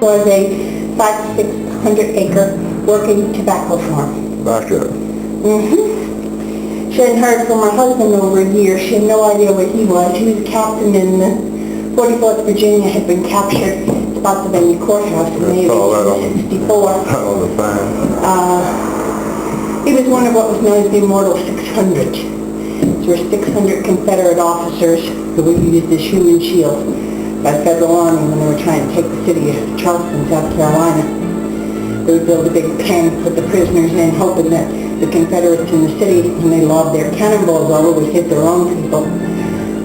Was a 500 to 600 acre working tobacco farm. Tobacco. She hadn't heard from her husband over a year. She had no idea where he was. He was a captain in the 44th Virginia, had been captured at Spotsylvania Courthouse in May of 1864. On the fan. He was one of what was known as the Immortal 600. There were 600 Confederate officers who were used as human shields by the Federal Army when they were trying to take the city of Charleston, South Carolina. They would build a big pen, put the prisoners in, hoping that the Confederates in the city, when they lobbed their cannonballs over, would hit their own people.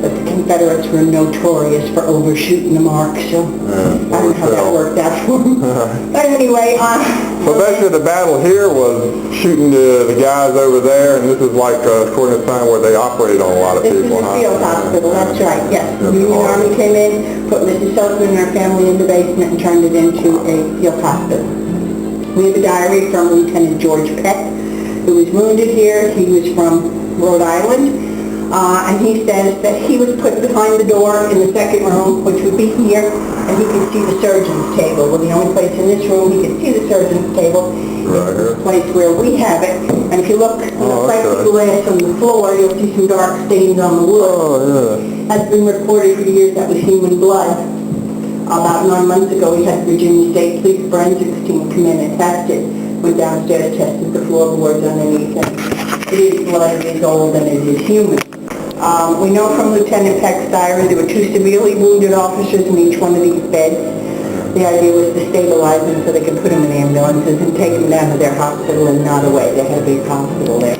But the Confederates were notorious for overshooting the mark, so I don't know how that worked out for them. But anyway, so basically the battle here was shooting the guys over there, and this is like, according to time, where they operated on a lot of people. This was a field hospital, that's right, yes. The Union Army came in, put Mrs. Sullivan and her family in the basement and turned it into a field hospital. We have a diary from Lieutenant George Peck, who was wounded here. He was from Rhode Island. And he says that he was put behind the door in the second room, which would be here, and he could see the surgeon's table. Well, the only place in this room he could see the surgeon's table is the place where we have it. And if you look on the plexiglass on the floor, you'll see some dark stains on the wood. That's been reported for years that was human blood. About 9 months ago, we had Virginia State Police forensics team come in and test it. Went downstairs, tested the floorboards underneath, and it is blood, it is old, and it is human. We know from Lieutenant Peck's diary there were 2 severely wounded officers in each one of these beds. The idea was to stabilize them so they could put them in ambulances and take them down to their hospital and not away. They had a big hospital there.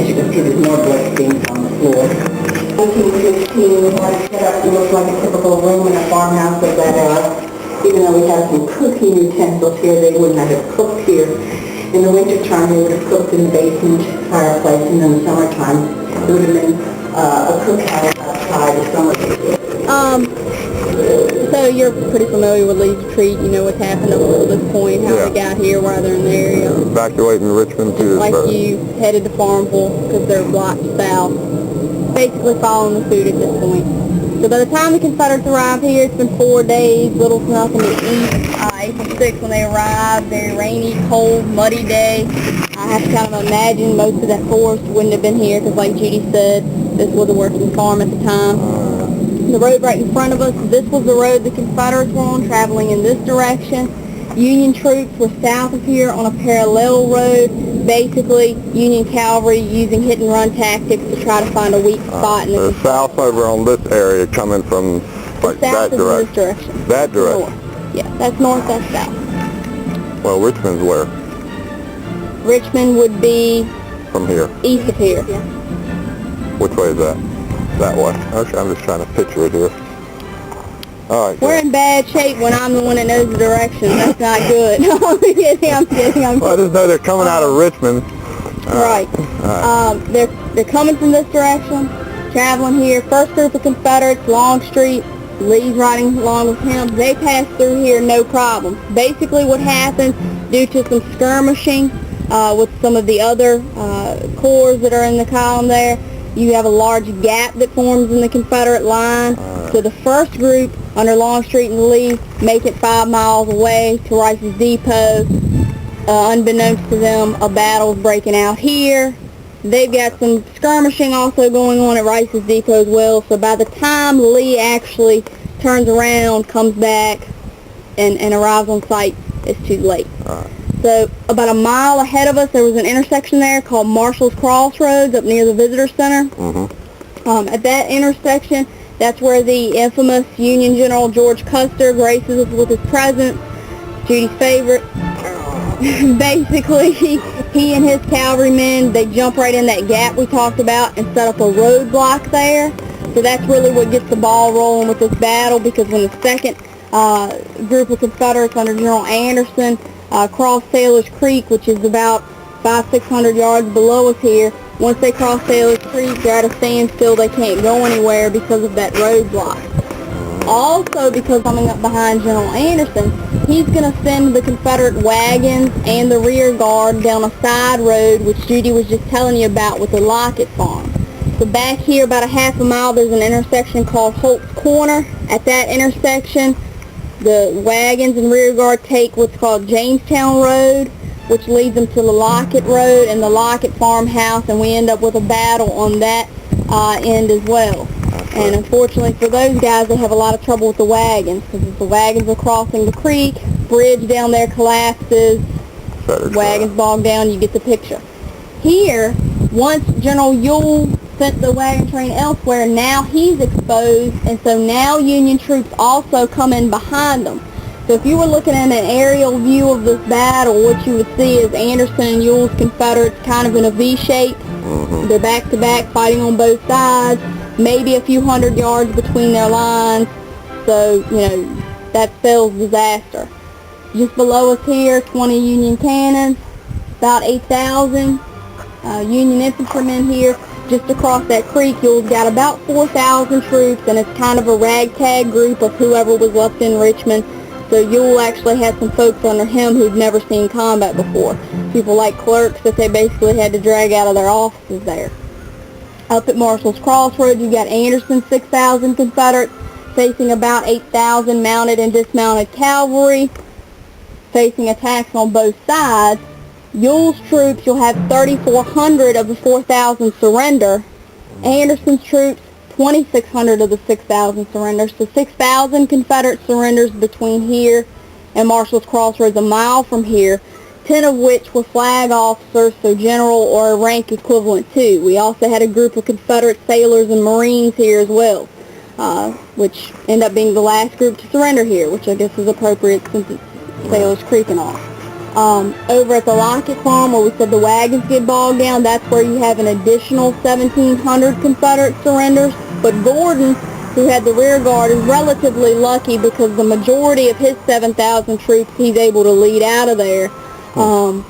As you can see, there's more blood stains on the floor. 1915, we had it set up to look like a typical room in a farmhouse of that era. Even though we have some cooking utensils here, they wouldn't have cooked here. In the wintertime, they would have cooked in the basement fireplace, and in the summertime, there would have been a cookhouse outside the summer. So you're pretty familiar with Lee's Retreat. You know what's happened up to this point, how we got here, why they're in the area. Evacuating Richmond to like you headed to Farmville because they're blocked south. Basically following the food at this point. So by the time the Confederates arrived here, it's been 4 days, little to nothing to eat. April 6th when they arrived, very rainy, cold, muddy day. I have to kind of imagine most of that force wouldn't have been here because like Judy said, this was a working farm at the time. The road right in front of us, this was the road the Confederates were on, traveling in this direction. Union troops were south of here on a parallel road. Basically, Union cavalry using hit-and-run tactics to try to find a weak spot in the south over on this area coming from like that direction. This direction. That direction. North. Yeah, that's north, that's south. Well, Richmond's where? Richmond would be from here. East of here. Yeah. Which way is that? That way. Okay, I'm just trying to picture it here. All right. We're in bad shape when I'm the one that knows the direction. That's not good. I'm kidding. Well, I just know they're coming out of Richmond. Right. They're coming from this direction, traveling here. First group of Confederates, Longstreet, Lee's riding along with him. They pass through here no problem. Basically what happened, due to some skirmishing with some of the other corps that are in the column there, you have a large gap that forms in the Confederate line. So the first group under Longstreet and Lee make it 5 miles away to Rice's Depot. Unbeknownst to them, a battle's breaking out here. They've got some skirmishing also going on at Rice's Depot as well. So by the time Lee actually turns around, comes back, and arrives on site, it's too late. So about a mile ahead of us, there was an intersection there called Marshall's Crossroads up near the Visitor Center. At that intersection, that's where the infamous Union General George Custer graces us with his presence, Judy's favorite. Basically, he and his cavalrymen, they jump right in that gap we talked about and set up a roadblock there. So that's really what gets the ball rolling with this battle, because when the second group of Confederates under General Anderson cross Saylor's Creek, which is about 500-600 yards below us here, once they cross Saylor's Creek, they're at a standstill. They can't go anywhere because of that roadblock. Also, because coming up behind General Anderson, he's going to send the Confederate wagons and the rear guard down a side road, which Judy was just telling you about with the Lockett Farm. So back here, about a half a mile, there's an intersection called Holt's Corner. At that intersection, The wagons and rear guard take what's called Jamestown Road, which leads them to the Lockett Road and the Lockett farmhouse, and we end up with a battle on that end as well. And unfortunately for those guys, they have a lot of trouble with the wagons, because if the wagons are crossing the creek, bridge down there collapses, wagons bog down, you get the picture. Here, once General Ewell sent the wagon train elsewhere, now he's exposed, and so now Union troops also come in behind them. So if you were looking at an aerial view of this battle, what you would see is Anderson and Ewell's Confederates kind of in a V shape. They're back to back, fighting on both sides, maybe a few hundred yards between their lines. So, that spells disaster. Just below us here, 20 Union cannons, about 8,000 Union infantrymen here. Just across that creek, Ewell's got about 4,000 troops, and it's kind of a ragtag group of whoever was left in Richmond. So Ewell actually had some folks under him who'd never seen combat before. People like clerks that they basically had to drag out of their offices there. Up at Marshall's Crossroads, you got Anderson's 6,000 Confederates facing about 8,000 mounted and dismounted cavalry, facing attacks on both sides. Ewell's troops, you'll have 3,400 of the 4,000 surrender. Anderson's troops, 2,600 of the 6,000 surrender. So 6,000 Confederate surrenders between here and Marshall's Crossroads, a mile from here, 10 of which were flag officers, so general or rank equivalent to. We also had a group of Confederate sailors and Marines here as well, which end up being the last group to surrender here, which I guess is appropriate since it's Sailors Creek and all. Over at the Lockett farm, where we said the wagons get bogged down, that's where you have an additional 1,700 Confederate surrenders. But Gordon, who had the rear guard, is relatively lucky because the majority of his 7,000 troops he's able to lead out of there. So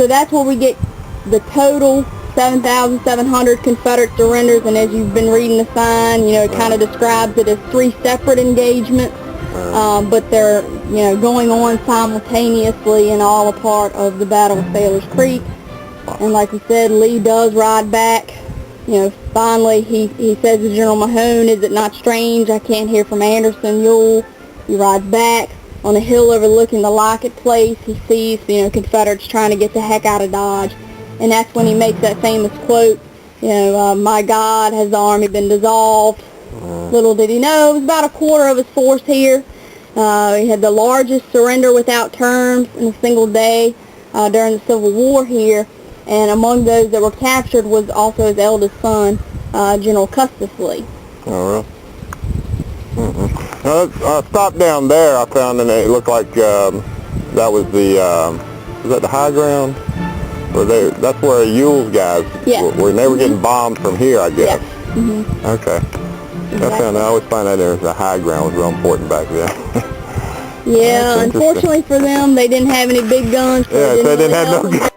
that's where we get the total 7,700 Confederate surrenders, and as you've been reading the sign, it kind of describes it as 3 separate engagements. But they're, going on simultaneously and all a part of the Battle of Sailors Creek. And like we said, Lee does ride back. Finally, he says to General Mahone, "Is it not strange? I can't hear from Anderson, Ewell." He rides back. On a hill overlooking the Lockett place, he sees, Confederates trying to get the heck out of Dodge. And that's when he makes that famous quote, "My God, has the army been dissolved?" Little did he know, it was about a quarter of his force here. He had the largest surrender without terms in a single day during the Civil War here, and among those that were captured was also his eldest son, General Custis Lee. Oh, really? I stopped down there, I found, and it looked like that was was that the high ground? That's where Ewell's guys were, and they were getting bombed from here, I guess. Yeah. Okay. I always find that the high ground was real important back then. Yeah, unfortunately for them, they didn't have any big guns. Yeah, they didn't have no guns.